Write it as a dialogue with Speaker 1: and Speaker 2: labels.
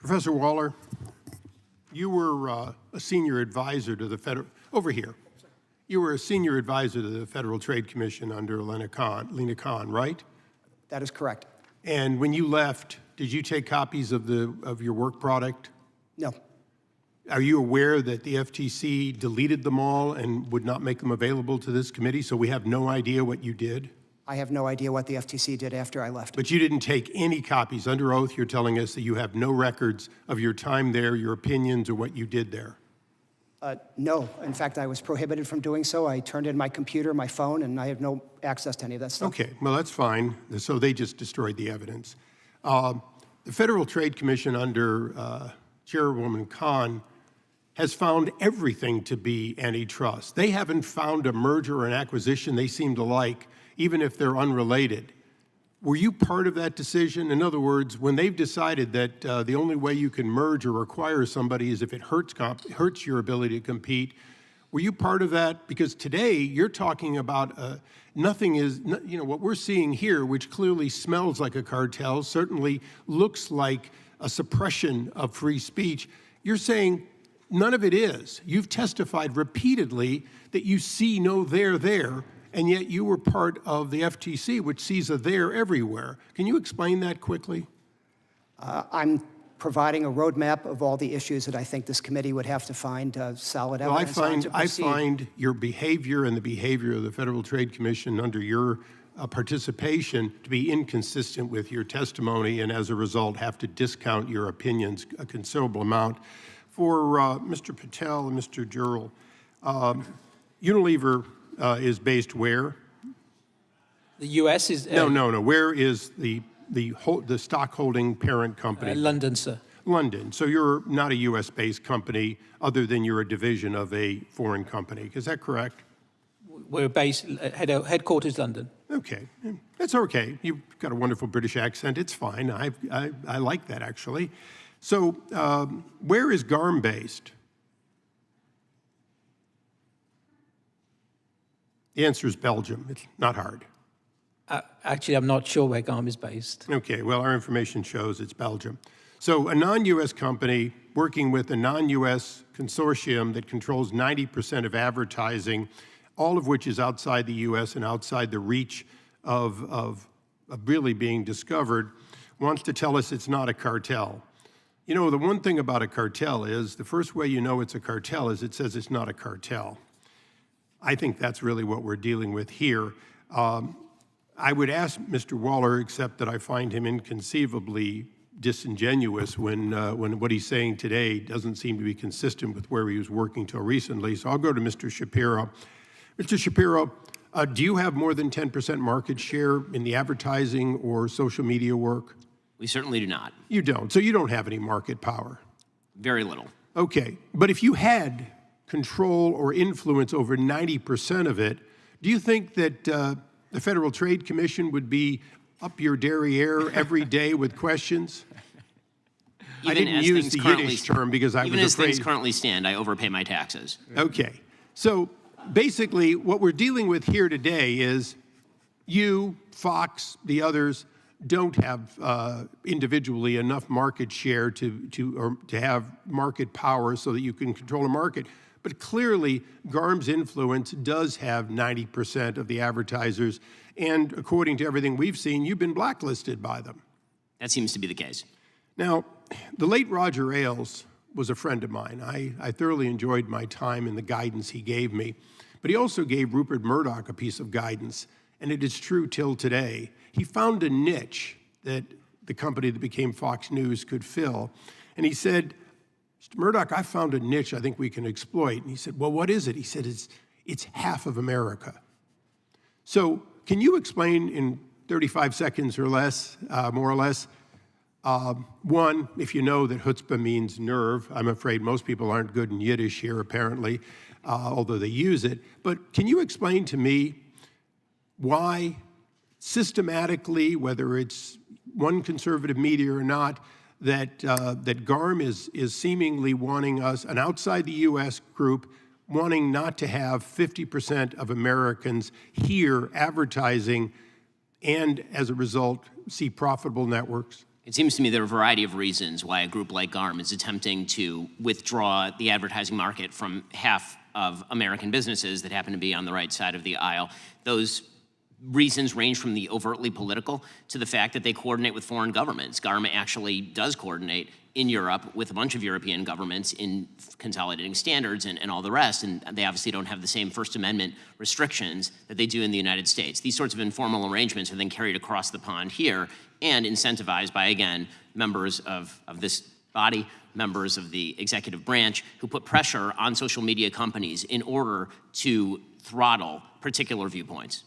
Speaker 1: Professor Waller, you were a senior advisor to the federal, over here. You were a senior advisor to the Federal Trade Commission under Lena Khan, right?
Speaker 2: That is correct.
Speaker 1: And when you left, did you take copies of your work product?
Speaker 2: No.
Speaker 1: Are you aware that the FTC deleted them all and would not make them available to this committee, so we have no idea what you did?
Speaker 2: I have no idea what the FTC did after I left.
Speaker 1: But you didn't take any copies. Under oath, you're telling us that you have no records of your time there, your opinions, or what you did there.
Speaker 2: No. In fact, I was prohibited from doing so. I turned in my computer, my phone, and I have no access to any of that stuff.
Speaker 1: Okay, well, that's fine. So they just destroyed the evidence. The Federal Trade Commission under Chairwoman Khan has found everything to be antitrust. They haven't found a merger or an acquisition they seem to like, even if they're unrelated. Were you part of that decision? In other words, when they've decided that the only way you can merge or acquire somebody is if it hurts your ability to compete, were you part of that? Because today you're talking about nothing is, you know, what we're seeing here, which clearly smells like a cartel, certainly looks like a suppression of free speech. You're saying none of it is. You've testified repeatedly that you see no there, and yet you were part of the FTC, which sees a there everywhere. Can you explain that quickly?
Speaker 2: I'm providing a roadmap of all the issues that I think this committee would have to find solid evidence on to proceed.
Speaker 1: I find your behavior and the behavior of the Federal Trade Commission under your participation to be inconsistent with your testimony, and as a result have to discount your opinions a considerable amount. For Mr. Patel and Mr. Jurel, Unilever is based where?
Speaker 3: The U.S. is...
Speaker 1: No. Where is the stockholding parent company?
Speaker 3: London, sir.
Speaker 1: London. So you're not a U.S.-based company other than you're a division of a foreign company. Is that correct?
Speaker 3: We're based, headquarters London.
Speaker 1: Okay. That's okay. You've got a wonderful British accent. It's fine. I like that, actually. So where is GARM based? The answer is Belgium. It's not hard.
Speaker 3: Actually, I'm not sure where GARM is based.
Speaker 1: Okay, well, our information shows it's Belgium. So a non-U.S. company working with a non-U.S. consortium that controls 90% of advertising, all of which is outside the U.S. and outside the reach of really being discovered, wants to tell us it's not a cartel. You know, the one thing about a cartel is the first way you know it's a cartel is it says it's not a cartel. I think that's really what we're dealing with here. I would ask Mr. Waller, except that I find him inconceivably disingenuous when what he's saying today doesn't seem to be consistent with where he was working till recently. So I'll go to Mr. Shapiro. Mr. Shapiro, do you have more than 10% market share in the advertising or social media work?
Speaker 4: We certainly do not.
Speaker 1: You don't, so you don't have any market power.
Speaker 4: Very little.
Speaker 1: Okay, but if you had control or influence over 90% of it, do you think that the Federal Trade Commission would be up your derriere every day with questions? I didn't use the Yiddish term because I was afraid.
Speaker 4: Even as things currently stand, I overpay my taxes.
Speaker 1: Okay, so basically what we're dealing with here today is you, Fox, the others, don't have individually enough market share to have market power so that you can control a market. But clearly, GARM's influence does have 90% of the advertisers, and according to everything we've seen, you've been blacklisted by them.
Speaker 4: That seems to be the case.
Speaker 1: Now, the late Roger Ailes was a friend of mine. I thoroughly enjoyed my time and the guidance he gave me, but he also gave Rupert Murdoch a piece of guidance, and it is true till today. He found a niche that the company that became Fox News could fill, and he said, Mr. Murdoch, I found a niche I think we can exploit. And he said, well, what is it? He said, it's half of America. So can you explain in 35 seconds or less, more or less, one, if you know that chutzpah means nerve. I'm afraid most people aren't good in Yiddish here, apparently, although they use it. But can you explain to me why systematically, whether it's one conservative media or not, that GARM is seemingly wanting us, an outside the U.S. group, wanting not to have 50% of Americans here advertising and, as a result, see profitable networks?
Speaker 4: It seems to me there are a variety of reasons why a group like GARM is attempting to withdraw the advertising market from half of American businesses that happen to be on the right side of the aisle. Those reasons range from the overtly political to the fact that they coordinate with foreign governments. GARM actually does coordinate in Europe with a bunch of European governments in consolidating standards and all the rest, and they obviously don't have the same First Amendment restrictions that they do in the United States. These sorts of informal arrangements are then carried across the pond here and incentivized by, again, members of this body, members of the executive branch, who put pressure on social media companies in order to throttle particular viewpoints.